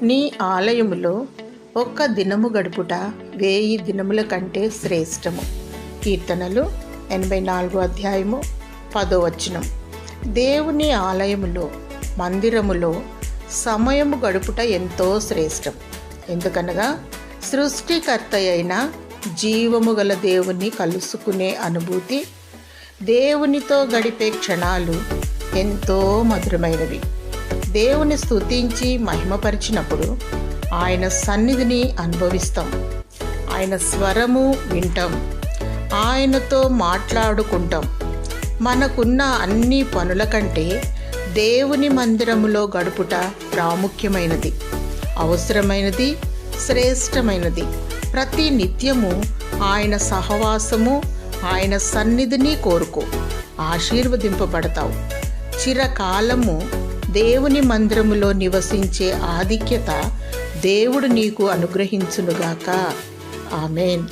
నీ ఆలయములో ఒక్క దినము గడుపుట 1000 దినముల కంటే శ్రేష్టము. కీర్తనలు 84:10. దేవుని ఆలయములో, మందిరములో సమయము గడుపుట ఎంతో శ్రేష్టం. ఎందుకనగా సృష్టికర్త అయిన జీవము గల దేవుని కలుసుకునే అనుభూతి, దేవునితో గడిపే క్షణాలు ఎంతో మధురమైనవి. దేవుని స్తుతించి మహిమపరిచినప్పుడు ఆయన సన్నిధిని అనుభవిస్తాం. ఆయన స్వరము వింటాం, ఆయనతో మాట్లాడుకుంటాం. మనకున్న అన్ని పనుల కంటే దేవుని మందిరములో గడుపుట ప్రాముఖ్యమైనది, అవసరమైనది, శ్రేష్టమైనది. ప్రతి నిత్యము ఆయన సహవాసము, ఆయన సన్నిధిని కోరుకో, ఆశీర్వదింపబడతావు. చిరకాలము దేవుని మందిరములో నివసించే ఆధిక్యత దేవుడు నీకు అనుగ్రహించునుగాక. ఆమేన్.